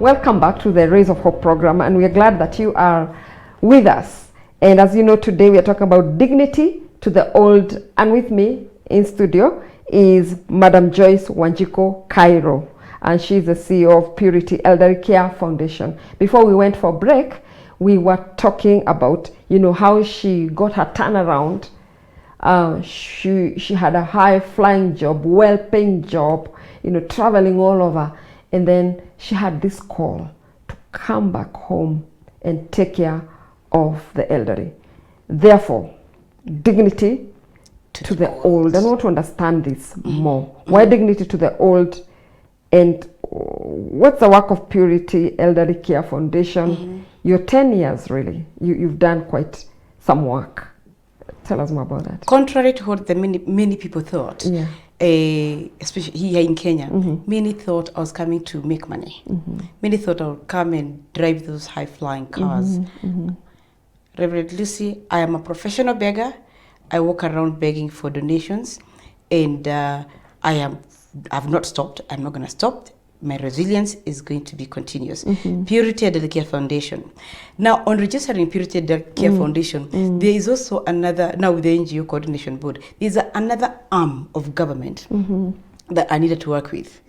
Welcome back to the Rays of Hope program, and we are glad that you are with us. And as you know, today we are talking about dignity to the old, and with me in studio is Madam Joyce Wanjiko Cairo, and she's the CEO of Purity Elderly Care Foundation. Before we went for break, we were talking about, how she got her turnaround. She had a high-flying job, well-paying job, traveling all over. And then she had this call to come back home and take care of the elderly. Therefore, dignity to the old. I want to understand this more. Why dignity to the old? And what's the work of Purity Elderly Care Foundation? You're 10 years, really. You've done quite some work. Tell us more about that. Contrary to what many people thought, especially here in Kenya, many thought I was coming to make money. Many thought I would come and drive those high-flying cars. Reverend Lucy, I am a professional beggar. I walk around begging for donations, and I've not stopped. I'm not going to stop. My resilience is going to be continuous. Purity Elderly Care Foundation. Now, on registering Purity Elderly Care Foundation, there is also another, now with the NGO Coordination Board, there's another arm of government that I needed to work with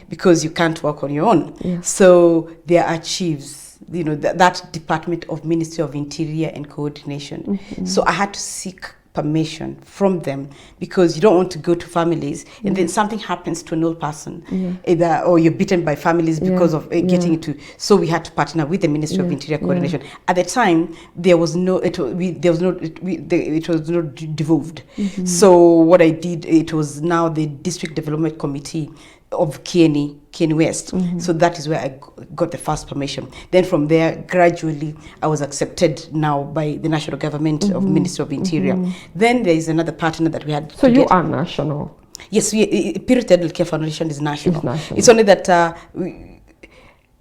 because you can't work on your own. So there are chiefs, that Department of Ministry of Interior and Coordination. So I had to seek permission from them because you don't want to go to families and then something happens to an old person, either or you're beaten by families because of getting into. So we had to partner with the Ministry of Interior Coordination. At the time, there was no, it was not devolved. So what I did, it was now the District Development Committee of Kieni West. So that is where I got the first permission. Then from there, gradually, I was accepted now by the national government of Ministry of Interior. Then there is another partner that we had. So you are national? Yes, Purity Elderly Care Foundation is national. It's only that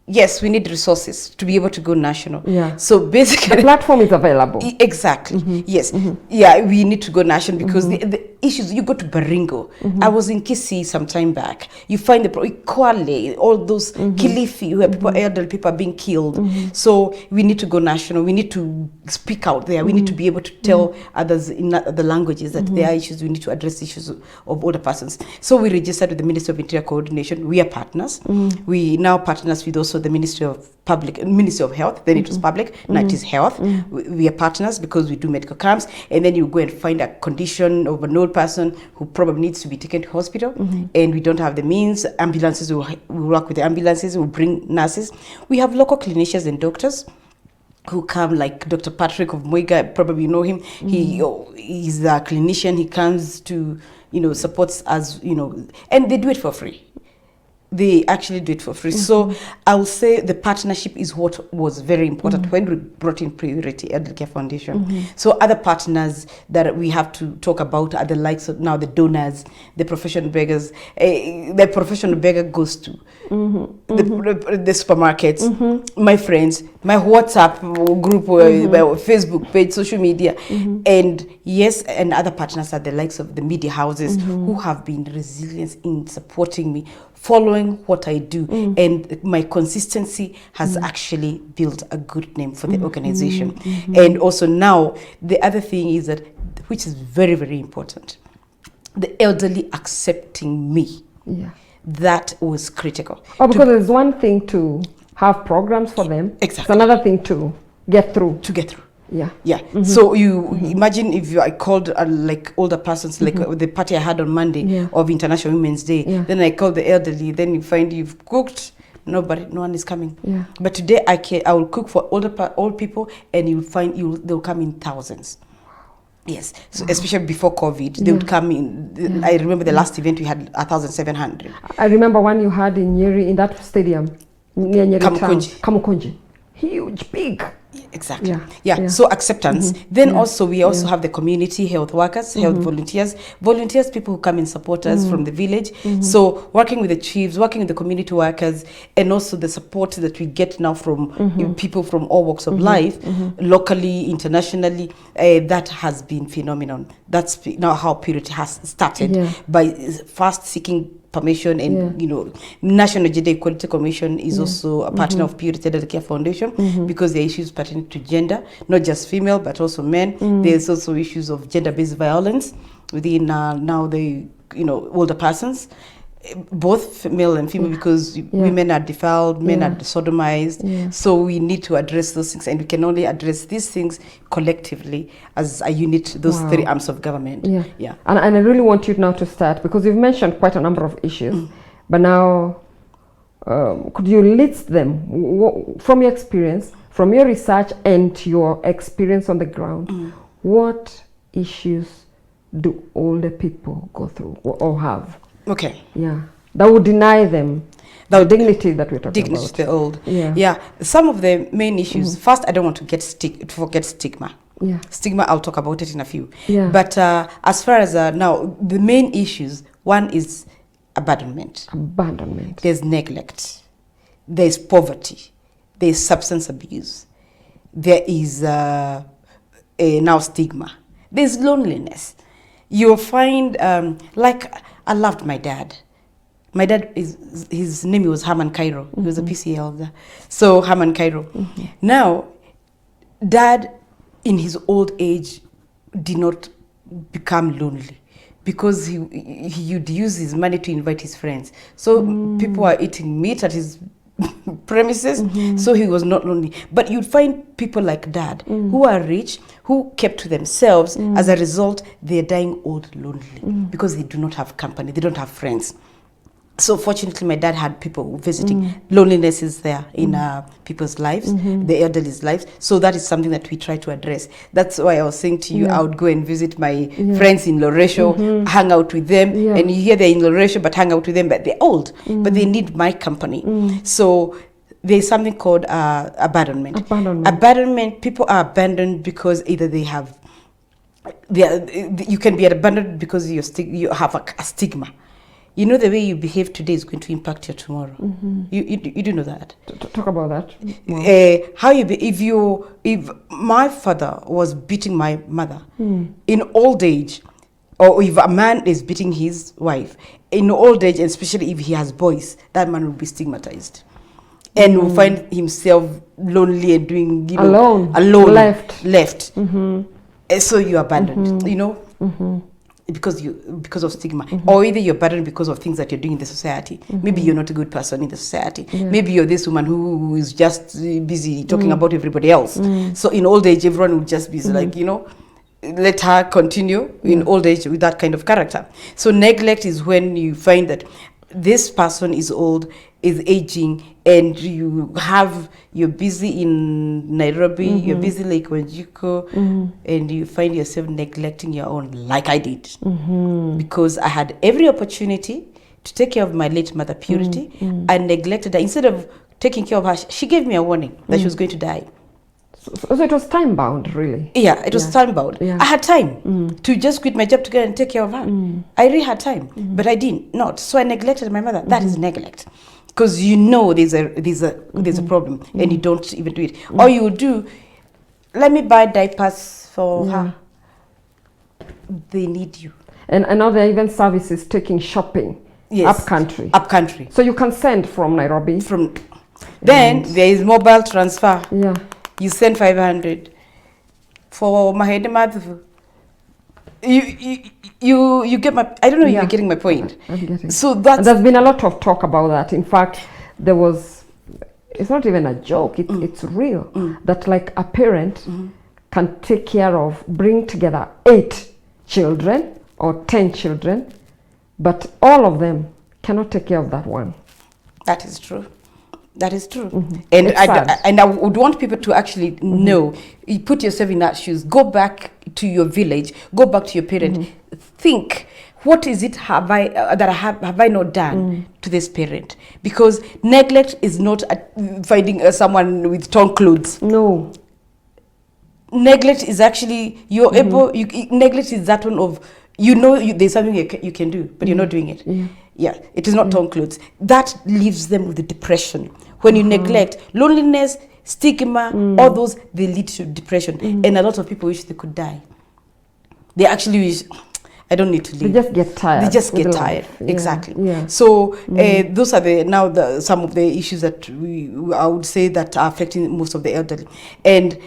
yes, we need resources to be able to go national. So basically, the platform is available. Exactly. Yes. Yeah, we need to go national because the issues, you go to Baringo. I was in Kisii some time back. You find the Kwale, all those Kilifi, where people, elderly people are being killed. So we need to go national. We need to speak out there. We need to be able to tell others in other languages that there are issues. We need to address issues of older persons. So we registered with the Ministry of Interior Coordination. We are partners. We now partners with also the Ministry of Health. Then it was public. Now it is health. We are partners because we do medical camps. And then you go and find a condition of an old person who probably needs to be taken to hospital, and we don't have the means. Ambulances, we work with the ambulances. We bring nurses. We have local clinicians and doctors who come, like Dr. Patrick of Muiga, probably know him. He's a clinician. He comes to, supports us, and they do it for free. They actually do it for free. So I will say the partnership is what was very important when we brought in Purity Elderly Care Foundation. So other partners that we have to talk about are the likes of now the donors, the professional beggars. The professional beggar goes to the supermarkets, my friends, my WhatsApp group, my Facebook page, social media, and yes, and other partners are the likes of the media houses who have been resilient in supporting me, following what I do, and my consistency has actually built a good name for the organization. And also now, the other thing is that, which is very, very important, the elderly accepting me. That was critical. Because it's one thing to have programs for them. Exactly. It's another thing to get through. So you imagine if I called like older persons, like the party I had on Monday of International Women's Day, then I called the elderly, then you find you've cooked, no one is coming. But today I will cook for old people, and you'll find they'll come in thousands. Yes, so especially before COVID, they would come in. I remember the last event we had 1,700. I remember one you had in Nyeri, in that stadium near Nyeri Kamukunji. Huge, big. Exactly. So acceptance. Then also we also have the community health workers, health volunteers, people who come and support us from the village. So working with the chiefs, working with the community workers, and also the support that we get now from people from all walks of life, locally, internationally, that has been phenomenal. That's now how Purity has started by first seeking permission, and National Gender Equality Commission is also a partner of Purity Elder Care Foundation, because there are issues pertaining to gender, not just female but also men. There's also issues of gender-based violence within now the older persons, both male and female, because women are defiled, men are sodomized. So we need to address those things, and we can only address these things collectively as a unit, those three arms of government. And I really want you now to start, because you've mentioned quite a number of issues, but now could you list them from your experience, from your research and your experience on the ground? What issues do older people go through or have? Okay. That would deny them the dignity that we're talking about. Dignity, the old. Some of the main issues. First, I don't want to forget stigma. Stigma, I'll talk about it in a few. But as far as now, the main issues, one is abandonment. There's neglect. There's poverty. There's substance abuse. There is now stigma. There's loneliness. You'll find, like, I loved my dad. My dad, his name was Herman Cairo. He was a PCA elder. So Herman Cairo. Now, Dad, in his old age, did not become lonely, because he would use his money to invite his friends. So people were eating meat at his premises, so he was not lonely. But you'd find people like Dad who are rich, who kept to themselves. As a result, they're dying old lonely, because they do not have company, they don't have friends. So fortunately, my dad had people visiting. Loneliness is there in people's lives, the elderly's lives. So that is something that we try to address. That's why I was saying to you, I would go and visit my friends in Loresho, hang out with them. And you hear they're in Loresho, but hang out with them, but they're old, but they need my company. So there's something called abandonment. Abandonment, people are abandoned because either they have, you can be abandoned because you have a stigma. You know, the way you behave today is going to impact your tomorrow. You do know that. Talk about that. How you if my father was beating my mother in old age, or if a man is beating his wife in old age, and especially if he has boys, that man will be stigmatized, and will find himself lonely and doing alone, left. So you're abandoned. Because of stigma, or either you're burdened because of things that you're doing in the society. Maybe you're not a good person in the society. Maybe you're this woman who is just busy talking about everybody else. So in old age, everyone will just be like, let her continue in old age with that kind of character. So neglect is when you find that this person is old, is aging, and you're busy in Nairobi, you're busy like Wanjiko, and you find yourself neglecting your own, like I did, because I had every opportunity to take care of my late mother, Purity. I neglected her. Instead of taking care of her, she gave me a warning that she was going to die. So it was time bound, really? Yeah, it was time bound. I had time to just quit my job to go and take care of her. I really had time, but I did not. So I neglected my mother. That is neglect. Because there's a problem, and you don't even do it. Or you would do, let me buy diapers for her. They need you. And now there are even services taking shopping up country. So you can send from Nairobi. Then there is mobile transfer. You send 500 for Mahede Madhu. You get my, I don't know if you're getting my point. I'm getting. So that's, there's been a lot of talk about that. In fact, it's not even a joke, it's real, that like a parent can take care of, bring together 8 children or 10 children, but all of them cannot take care of that one. That is true. That is true. And I would want people to actually know, you put yourself in that shoes, go back to your village, go back to your parent, think, what is it have I not done to this parent? Because neglect is not finding someone with torn clothes. No. Neglect is actually, neglect is that one of, there's something you can do, but you're not doing it. Yeah, it is not torn clothes. That leaves them with the depression. When you neglect, loneliness, stigma, all those, they lead to depression. And a lot of people wish they could die. They actually wish, I don't need to leave. They just get tired. They just get tired. Yeah. Exactly. Yeah. So those are some of the issues that I would say that are affecting most of the elderly. And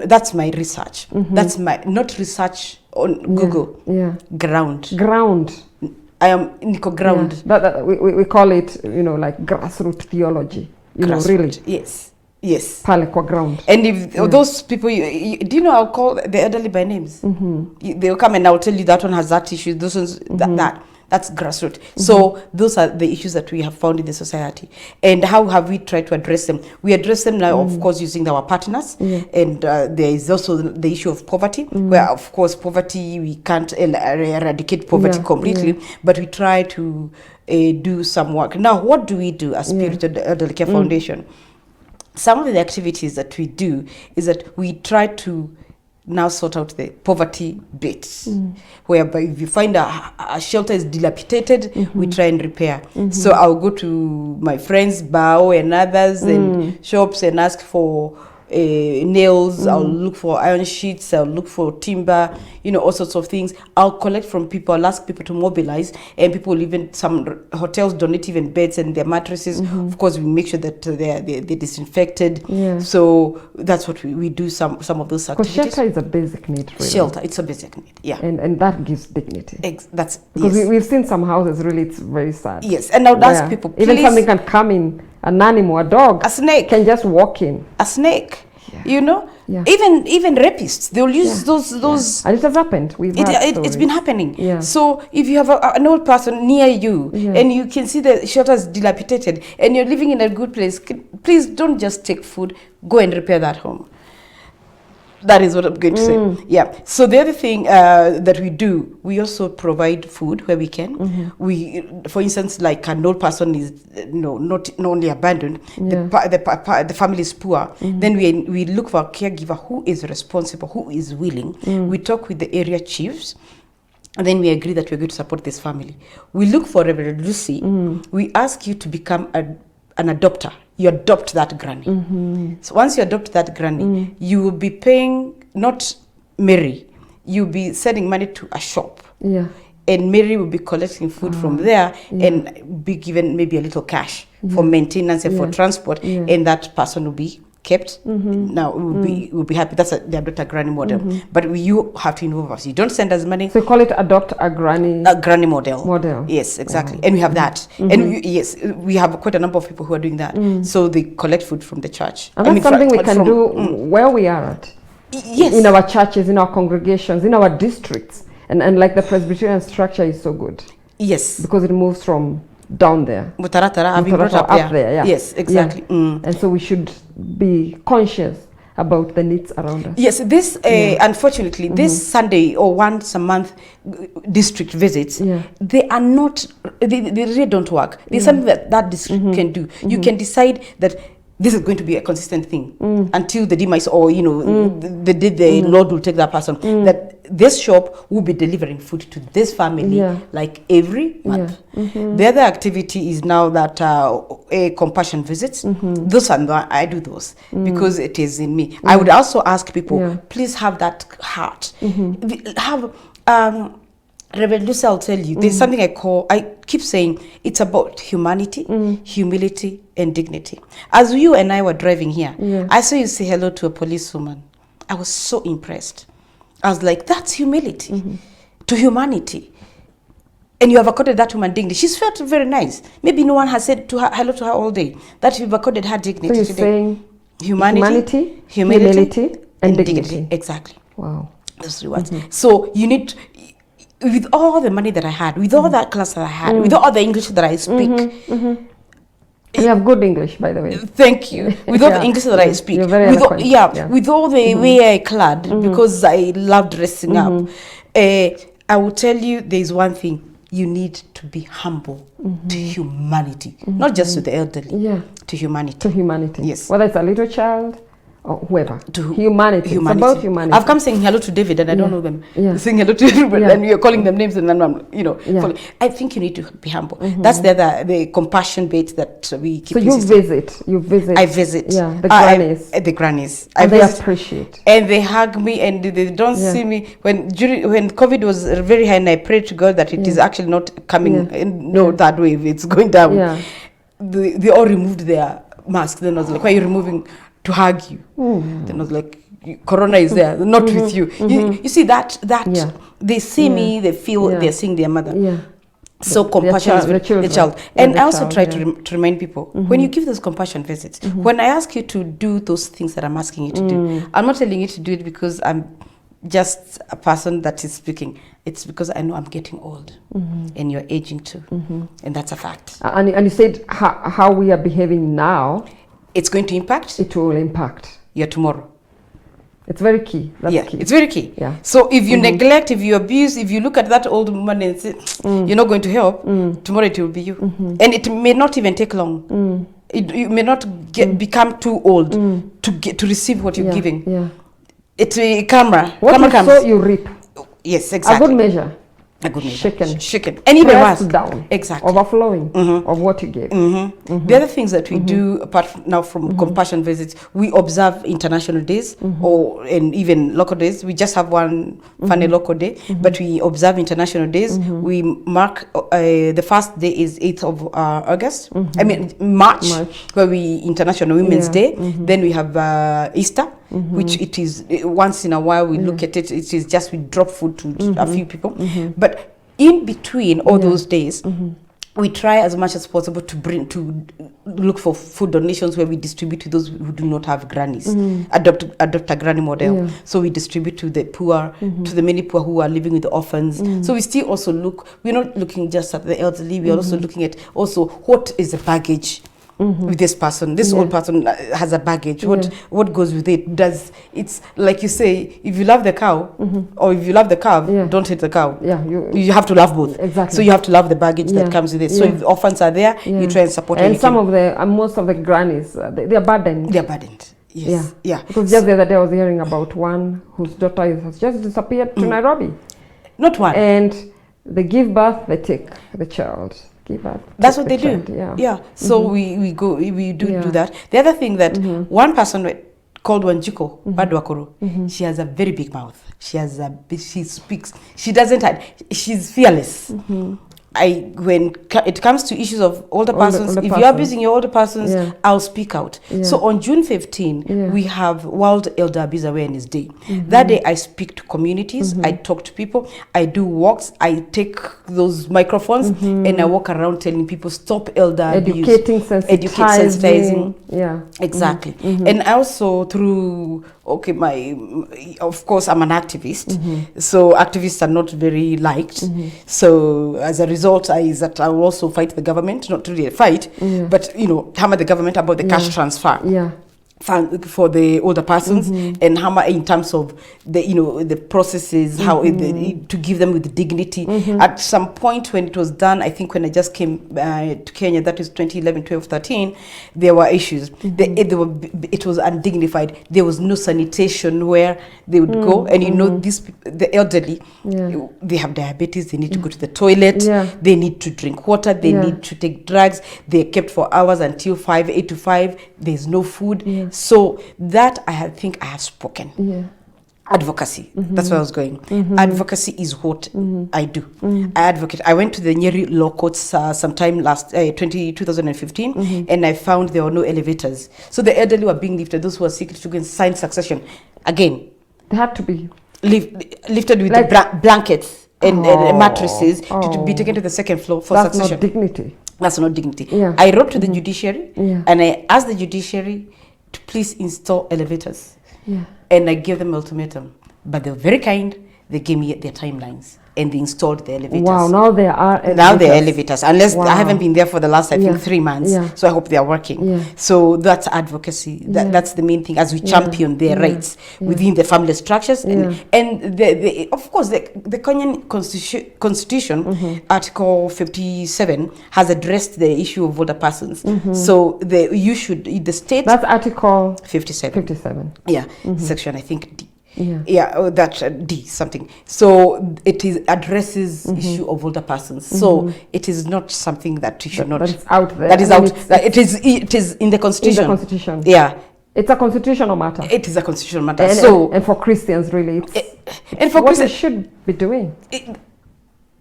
that's my research. That's my not research on Google. Yeah. Ground. I am Nico ground. Yeah. We call it, like grassroots theology. Really. Yes. Pale kwa ground. And if those people, do you know, I'll call the elderly by names. They'll come and I'll tell you that one has that issue, those ones, that's grassroots. So those are the issues that we have found in the society. And how have we tried to address them? We address them now, of course, using our partners. And there is also the issue of poverty, where, of course, poverty, we can't eradicate poverty completely, but we try to do some work. Now, what do we do as Spirit Elderly Care Foundation? Some of the activities that we do is that we try to now sort out the poverty bits, whereby if you find a shelter is dilapidated, we try and repair. So I'll go to my friends, Bao and others, and shops and ask for nails, I'll look for iron sheets, I'll look for timber, all sorts of things. I'll collect from people, I'll ask people to mobilize, and people, even some hotels donate even beds and their mattresses. Of course, we make sure that they're disinfected. So that's what we do, some of those activities. Because shelter is a basic need, really. Shelter, it's a basic need, And that gives dignity. That's because we've seen some houses, really, it's very sad. Yes, and I would ask people, please. Even something can come in, an animal, a dog, a snake can just walk in. A snake, even rapists, they'll use those. And it has happened. It's been happening. So if you have an old person near you and you can see the shelter is dilapidated and you're living in a good place, please don't just take food. Go and repair that home. That is what I'm going to say. So the other thing that we do, we also provide food where we can. We, for instance, like an old person is not only abandoned, the family is poor. Then we look for a caregiver who is responsible, who is willing. We talk with the area chiefs. And then we agree that we're going to support this family. We look for Reverend Lucy. We ask you to become an adopter. You adopt that granny. So once you adopt that granny, you will be paying, not Mary, you'll be sending money to a shop. And Mary will be collecting food from there and be given maybe a little cash for maintenance and for transport. And that person will be kept. Now we'll be happy. That's the adopt a granny model. But you have to involve us. You don't send us money. So you call it adopt a granny. A granny model. Yes, exactly. And we have that. And we have quite a number of people who are doing that. So they collect food from the church. And that's something we can do where we are at. In our churches, in our congregations, in our districts, and like the Presbyterian structure is so good. Yes. Because it moves from down there. Mutaratara, I've been brought up there. Yes, exactly. And so we should be conscious about the needs around us. Yes, this unfortunately, this Sunday or once a month district visits, they are not, they really don't work. There's something that district can do. You can decide that this is going to be a consistent thing until the demise or, the Lord will take that person. That this shop will be delivering food to this family like every month. The other activity is now that compassion visits. Those are I do those because it is in me. I would also ask people, please have that heart. Have Reverend Lucy, I'll tell you, there's something I keep saying, it's about humanity, humility, and dignity. As you and I were driving here, I saw you say hello to a policewoman. I was so impressed. I was like, that's humility to humanity. And you have accorded that woman dignity. She's felt very nice. Maybe no one has said hello to her all day. That you've accorded her dignity. So you're today. Saying humanity, humility, and dignity. Exactly. Wow. Those three words. So you need to, with all the money that I had, with all that class that I had, with all the English that I speak. You have good English, by the way. Thank you. With all the English that I speak. You're very eloquent. With all the way I clad, because I love dressing up. I will tell you, there's one thing. You need to be humble to humanity. Not just to the elderly. To humanity. To humanity. Yes. Whether it's a little child or whoever. To humanity. It's about humanity. I've come saying hello to David and I don't know them. Saying hello to everybody and you're calling them names and then I'm, I think you need to be humble. That's the compassion bait that we keep. So you visit. I visit. Yeah, the grannies. The grannies. And they appreciate. And they hug me and they don't see me. When COVID was very high and I prayed to God that it is actually not coming, that way, it's going down. Yeah. They all removed their masks. Then I was like, why are you removing? To hug you. Then I was like, Corona is there, not with you. You see that they see me, they feel they're seeing their mother. Yeah. So compassion is the child. And I also try to remind people, when you give those compassion visits, when I ask you to do those things that I'm asking you to do, I'm not telling you to do it because I'm just a person that is speaking. It's because I know I'm getting old and you're aging too. And that's a fact. And you said how we are behaving now. It's going to impact? It will impact. Your tomorrow. It's very key. That's key. It's very key. Yeah. So if you neglect, if you abuse, if you look at that old woman and say, you're not going to help, tomorrow it will be you. And it may not even take long. You may not become too old to receive what you're giving. Yeah. It's a camera. What camera you comes. sow, you reap. Yes, exactly. A good measure. A good measure. Shaken. And even worse. Down. Exactly. Overflowing of what you gave. The other things that we do, apart now from compassion visits, we observe international days and even local days. We just have one funny local day, but we observe international days. We mark the first day is 8th of August. I mean March, where we International Women's Day. Then we have Easter. Which it is once in a while we look at it. It is just we drop food to a few people, but in between all those days, we try as much as possible to look for food donations where we distribute to those who do not have grannies. Adopt a granny model. So we distribute to the poor, to the many poor who are living with the orphans. So we still also look. We're not looking just at the elderly. We are also looking at also what is the baggage. With this person, this old person has a baggage. What goes with it? It's like you say, if you love the cow or if you love the calf, don't hate the cow. You have to love both. Exactly. So you have to love the baggage that comes with it. So if the orphans are there, you try and support. And some of most of the grannies, they are burdened. They are burdened. Yes. Yeah. Because just the other day I was hearing about one whose daughter has just disappeared to Nairobi. Not one. And they give birth, they take the child. That's what they do. Yeah. So we do that. The other thing that one person called Wanjiko Badwakoro, she has a very big mouth. She speaks. She doesn't hide. She's fearless. When it comes to issues of older persons, if you're abusing your older persons, I'll speak out. So on June 15, we have World Elder Abuse Awareness Day. That day I speak to communities, I talk to people, I do walks, I take those microphones and I walk around telling people stop elder abuse. Educating, sensitizing. Yeah. Exactly. And also through of course I'm an activist, so activists are not very liked. So as a result, I will also fight the government, not really a fight, but hammer the government about the cash transfer. For the older persons and hammer in terms of the processes, how to give them with dignity. At some point when it was done, I think when I just came to Kenya, that is 2011, 12, 13, there were issues. It was undignified. There was no sanitation where they would go, and the elderly, they have diabetes, they need to go to the toilet, they need to drink water, they need to take drugs, they're kept for hours until 8 to 5, there's no food. So that I think I have spoken. Advocacy. That's where I was going. Advocacy is what I do. I advocate. I went to the Nyeri law courts sometime 2015, and I found there were no elevators. So the elderly were being lifted. Those who were sick to go and sign succession. Again, they had to be lifted with the blankets and mattresses to be taken to the second floor for succession. That's not dignity. That's not dignity. I wrote to the judiciary and I asked the judiciary to please install elevators. And I gave them ultimatum. But they were very kind. They gave me their timelines. and they installed the elevators. Wow, now there are elevators. Now there are elevators. Unless I haven't been there for the last, I think, 3 months. So I hope they are working. So that's advocacy. That's the main thing, as we champion their rights within the family structures. And of course, the Kenyan Constitution, Article 57, has addressed the issue of older persons. So the state... That's Article 57. Yeah, section, I think, D. That D something. So it addresses issue of older persons. So it is not something that you should not. But it's out there. That is out. It is in the Constitution. In the Constitution. Yeah. It's a constitutional matter. It is a constitutional matter. And for Christians, really, and for what they should be doing.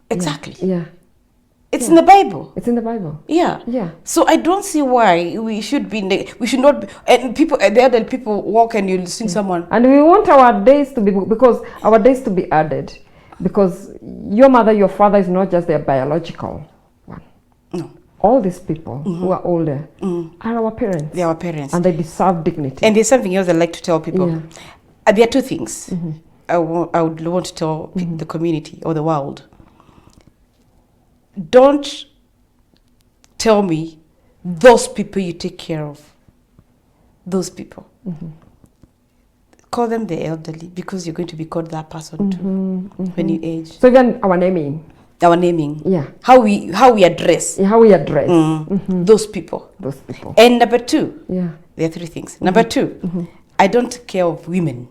Exactly. Yeah. It's in the Bible. It's in the Bible. Yeah. Yeah. So I don't see why we should not be, and people, the other people walk and you'll see someone. And we want our days to be, because our days to be added, because your mother, your father is not just their biological one. No. All these people who are older are our parents. They are our parents. And they deserve dignity. And there's something else I like to tell people. There are two things I would want to tell the community or the world. Don't tell me those people you take care of. Those people. Call them the elderly, because you're going to be called that person too when you age. So even our naming. Our naming. Yeah. How we address. How we address. Those people. Those people. And number two. Yeah. There are three things. Number two, I don't take care of women.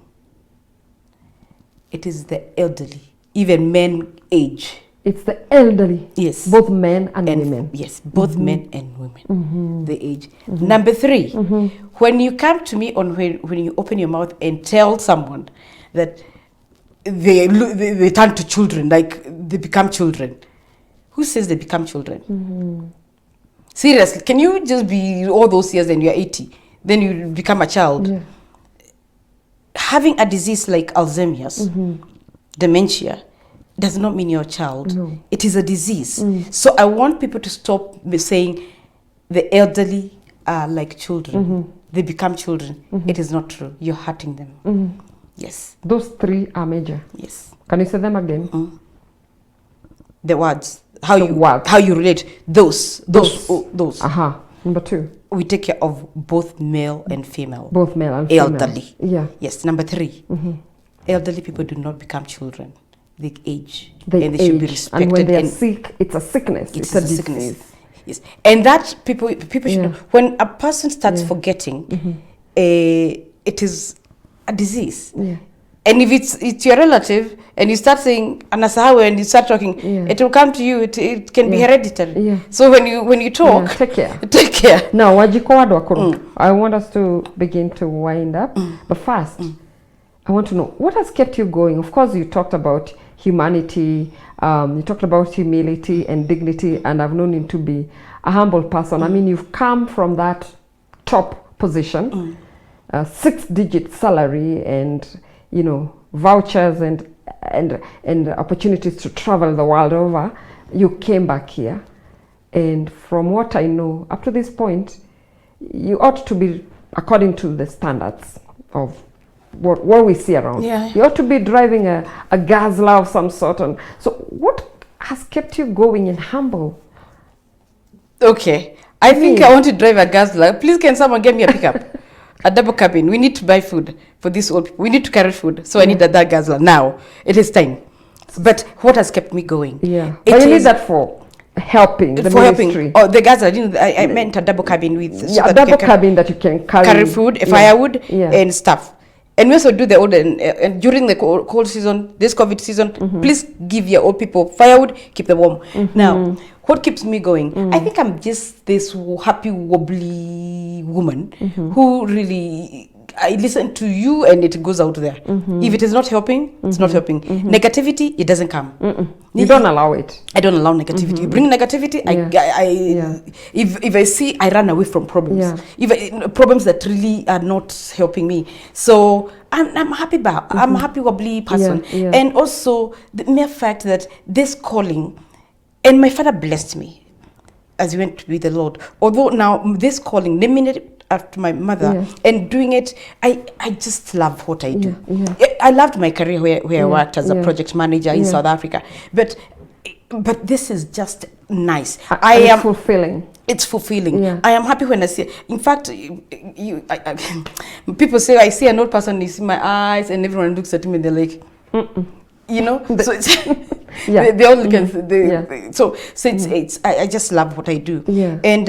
It is the elderly. Even men age. It's the elderly. Yes. Both men and women. Yes, both men and women. The age. Number three, when you come to me when you open your mouth and tell someone that they turn to children, like they become children. Who says they become children? Seriously, can you just be all those years and you're 80, then you become a child? Yeah. Having a disease like Alzheimer's, dementia, does not mean you're a child. No. It is a disease. So I want people to stop saying the elderly are like children. They become children. It is not true. You're hurting them. Yes. Those three are major. Yes. Can you say them again? The words. How you relate. Those. Number two. We take care of both male and female. Both male and female. Elderly. Yeah. Yes. Number three. Elderly people do not become children. They age. They and they age. should be respected. And when they are sick, it's a sickness. It's a disease. Sickness. Yes. And that people should know. When a person starts forgetting, it is a disease. Yeah. And if it's your relative and you start saying anasahawe and you start talking, it will come to you. It can be hereditary. Yeah. So when you talk, take care. Take care. Now, I want us to begin to wind up. But first, I want to know, what has kept you going? Of course, you talked about humanity, you talked about humility and dignity, and I've known you to be a humble person. I mean, you've come from that top position, 6-digit salary, and vouchers and opportunities to travel the world over. You came back here, and from what I know, up to this point, you ought to be, according to the standards of what we see around. You ought to be driving a Gazla of some sort. And so what has kept you going and humble? Okay. I think I want to drive a Gazla. Please, can someone get me a pickup? A double cabin. We need to buy food for these old people. We need to carry food. So I need that Gazla now. It is time. But what has kept me going? Yeah. But you need that for helping the ministry. Oh, the Gazla. I meant a double cabin with a double cabin that you can carry food, firewood, and stuff. And we also do the old, and during the cold season, this COVID season, please give your old people firewood, keep them warm. Now, what keeps me going? I think I'm just this happy, wobbly woman who really, I listen to you and it goes out there. If it is not helping, it's not helping. Negativity, it doesn't come. You don't allow it. I don't allow negativity. You bring negativity, if I see, I run away from problems. Problems that really are not helping me. So I'm happy I'm a happy wobbly person. And also the mere fact that this calling, and my father blessed me as he went to be the Lord. Although now this calling, the minute after my mother and doing it. I just love what I do. I loved my career where I worked as a project manager in South Africa, but this is just nice. It's fulfilling. It's fulfilling. I am happy when I see. In fact, people say I see an old person, you see my eyes, and everyone looks at me. They're like, you know. So it's they all look at so it's I just love what I do. And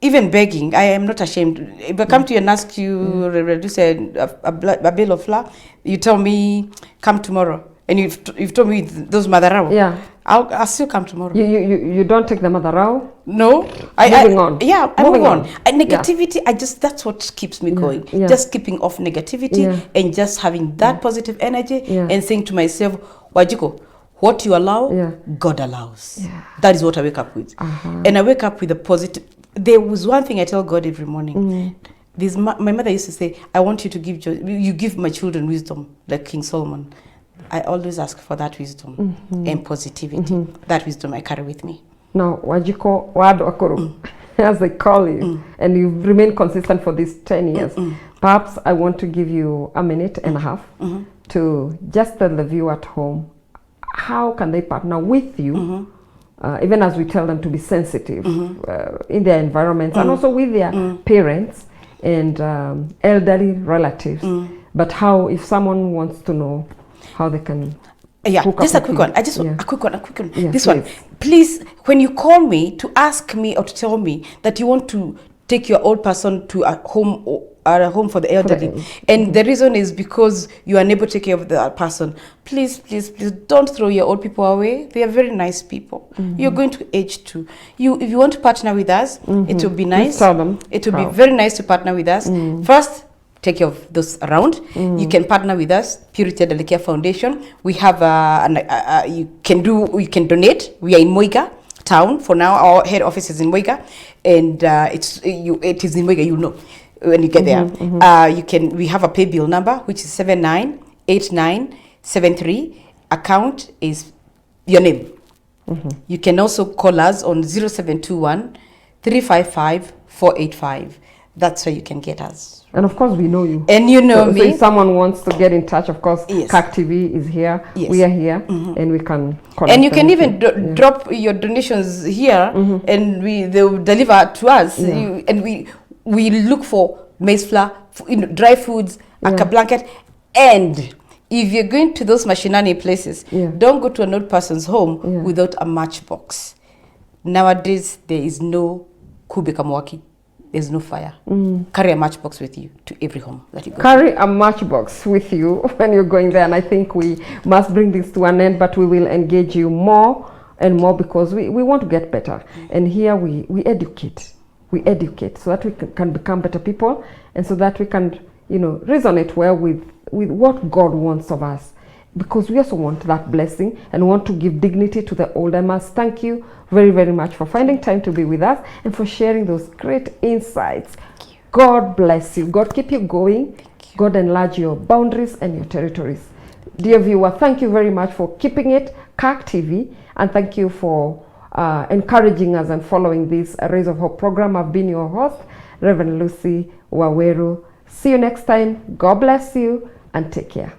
even begging, I am not ashamed. If I come to you and ask you reduce a bill of flour, you tell me come tomorrow, and you've told me those madarao. I'll still come tomorrow. You don't take the madarao? No. Moving on. Yeah, I move on. And negativity, that's what keeps me going. Just keeping off negativity and just having that positive energy and saying to myself, Wajiko, what you allow, God allows. That is what I wake up with. And I wake up with a positive. There was one thing I tell God every morning. My mother used to say, I want you to give my children wisdom, like King Solomon. I always ask for that wisdom and positivity. That wisdom I carry with me. Now, Wajiko Wadwakuru, as they call you, and you've remained consistent for these 10 years. Perhaps I want to give you a minute and a half to just tell the viewer at home, how can they partner with you, even as we tell them to be sensitive in their environments and also with their parents and elderly relatives. But how, if someone wants to know how they can just a quick one. A quick one. This please. one. Please, when you call me to ask me or to tell me that you want to take your old person to a home for the elderly, and the reason is because you are unable to take care of the person, please don't throw your old people away. They are very nice people. You're going to age too. If you want to partner with us, it will be nice. Tell them. It will be very nice to partner with us. First, take care of those around. You can partner with us, Purity Elderly Care Foundation. We have you can donate. We are in Moiga town for now. Our head office is in Moiga, and it is in Moiga. You know when you get there. We have a pay bill number which is 798973. Account is your name. You can also call us on 0721 355 485. That's where you can get us. And of course, we know you. And you know me. So if someone wants to get in touch, of course, CAC TV is here. We are here, and we can connect. And you can even drop your donations here, and they will deliver to us. And we look for maize flour, dry foods, a blanket. And if you're going to those mashinani places, don't go to an old person's home without a matchbox. Nowadays, there is no kubekamwaki. There's no fire. Carry a matchbox with you to every home that you go. Carry a matchbox with you when you're going there. And I think we must bring this to an end, but we will engage you more and more because we want to get better. And here we educate. We educate so that we can become better people and so that we can, resonate well with what God wants of us. Because we also want that blessing and want to give dignity to the older mass. Thank you very, very much for finding time to be with us and for sharing those great insights. God bless you. God keep you going. God enlarge your boundaries and your territories. Dear viewer, thank you very much for keeping it CAC TV, and thank you for encouraging us and following this Rays of Hope program. I've been your host, Reverend Lucy Waweru. See you next time. God bless you and take care.